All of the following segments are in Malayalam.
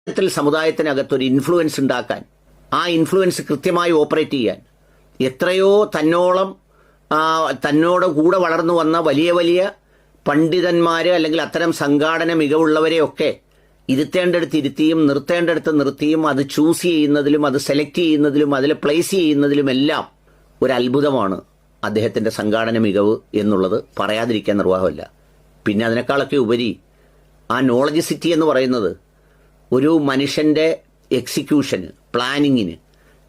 സമുദായത്തിനകത്തൊരു ഇൻഫ്ലുവൻസ് ഉണ്ടാക്കാൻ, ആ ഇൻഫ്ലുവൻസ് കൃത്യമായി ഓപ്പറേറ്റ് ചെയ്യാൻ എത്രയോ തന്നോട് കൂടെ വളർന്നു വന്ന വലിയ വലിയ പണ്ഡിതന്മാർ അല്ലെങ്കിൽ അത്തരം സംഘാടന മികവുള്ളവരെയൊക്കെ ഇരുത്തേണ്ടടുത്ത് ഇരുത്തിയും നിർത്തേണ്ടടുത്ത് നിർത്തിയും അത് ചൂസ് ചെയ്യുന്നതിലും അത് സെലക്ട് ചെയ്യുന്നതിലും അതിൽ പ്ലേസ് ചെയ്യുന്നതിലുമെല്ലാം ഒരു അത്ഭുതമാണ് അദ്ദേഹത്തിൻ്റെ സംഘാടന മികവ് എന്നുള്ളത് പറയാതിരിക്കാൻ നിർവാഹമില്ല. പിന്നെ അതിനേക്കാളൊക്കെ ഉപരി ആ നോളജ് സിറ്റി എന്ന് പറയുന്നത് ഒരു മനുഷ്യൻ്റെ എക്സിക്യൂഷന്, പ്ലാനിങ്ങിന്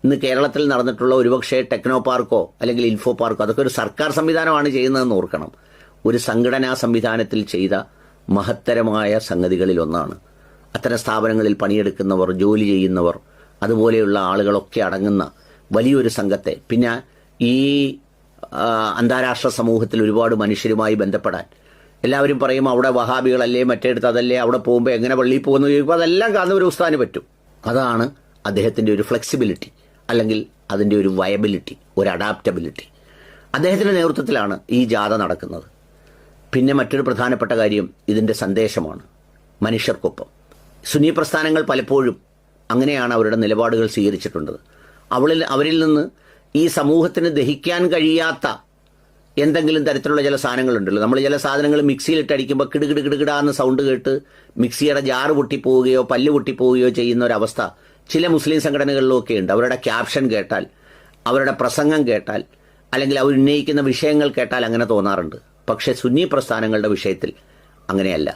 ഇന്ന് കേരളത്തിൽ നടന്നിട്ടുള്ള ഒരുപക്ഷെ ടെക്നോ പാർക്കോ അല്ലെങ്കിൽ ഇൻഫോ പാർക്കോ അതൊക്കെ ഒരു സർക്കാർ സംവിധാനമാണ് ചെയ്യുന്നതെന്ന് ഓർക്കണം. ഒരു സംഘടനാ സംവിധാനത്തിൽ ചെയ്ത മഹത്തരമായ സംഗതികളിലൊന്നാണ്. അത്തരം സ്ഥാപനങ്ങളിൽ പണിയെടുക്കുന്നവർ, ജോലി ചെയ്യുന്നവർ, അതുപോലെയുള്ള ആളുകളൊക്കെ അടങ്ങുന്ന വലിയൊരു സംഘത്തെ, പിന്നെ ഈ അന്താരാഷ്ട്ര സമൂഹത്തിൽ ഒരുപാട് മനുഷ്യരുമായി ബന്ധപ്പെടാൻ എല്ലാവരും പറയും അവിടെ വഹാബികളല്ലേ, മറ്റേടുത്ത് അതല്ലേ, അവിടെ പോകുമ്പോൾ എങ്ങനെ പള്ളിയിൽ പോകുന്നു ചോദിക്കുമ്പോൾ അതെല്ലാം കാണുന്ന ഒരു ഉസ്താദിന് പറ്റും. അതാണ് അദ്ദേഹത്തിൻ്റെ ഒരു ഫ്ലെക്സിബിലിറ്റി, അല്ലെങ്കിൽ അതിൻ്റെ ഒരു വയബിലിറ്റി, ഒരു അഡാപ്റ്റബിലിറ്റി. അദ്ദേഹത്തിൻ്റെ നേതൃത്വത്തിലാണ് ഈ ജാഥ നടക്കുന്നത്. പിന്നെ മറ്റൊരു പ്രധാനപ്പെട്ട കാര്യം ഇതിൻ്റെ സന്ദേശമാണ്, മനുഷ്യർക്കൊപ്പം. സുന്നി പ്രസ്ഥാനങ്ങൾ പലപ്പോഴും അങ്ങനെയാണ് അവരുടെ നിലപാടുകൾ സ്വീകരിച്ചിട്ടുള്ളത്. അവരിൽ നിന്ന് ഈ സമൂഹത്തിന് ദഹിക്കാൻ കഴിയാത്ത എന്തെങ്കിലും തരത്തിലുള്ള ചില സാധനങ്ങളുണ്ടല്ലോ. നമ്മൾ ചില സാധനങ്ങൾ മിക്സിയിലിട്ടടിക്കുമ്പോൾ കിടുകിടുകിടുകിടാന്ന് സൗണ്ട് കേട്ട് മിക്സിയുടെ ജാറ് പൊട്ടിപ്പോവുകയോ പല്ല് പൊട്ടിപ്പോവുകയോ ചെയ്യുന്ന ഒരവസ്ഥ ചില മുസ്ലിം സംഘടനകളിലൊക്കെ ഉണ്ട്. അവരുടെ ക്യാപ്ഷൻ കേട്ടാൽ, അവരുടെ പ്രസംഗം കേട്ടാൽ, അല്ലെങ്കിൽ അവർ ഉന്നയിക്കുന്ന വിഷയങ്ങൾ കേട്ടാൽ അങ്ങനെ തോന്നാറുണ്ട്. പക്ഷേ സുന്നി പ്രസ്ഥാനങ്ങളുടെ വിഷയത്തിൽ അങ്ങനെയല്ല.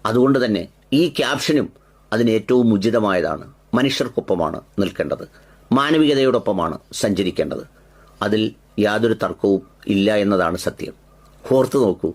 അതുകൊണ്ട് തന്നെ ഈ ക്യാപ്ഷനും അതിന് ഏറ്റവും ഉചിതമായതാണ്. മനുഷ്യർക്കൊപ്പമാണ് നിൽക്കേണ്ടത്, മാനവികതയോടൊപ്പമാണ് സഞ്ചരിക്കേണ്ടത്. അതിൽ യാതൊരു തർക്കവും ഇല്ല എന്നതാണ് സത്യം. ഓർത്തു നോക്കൂ,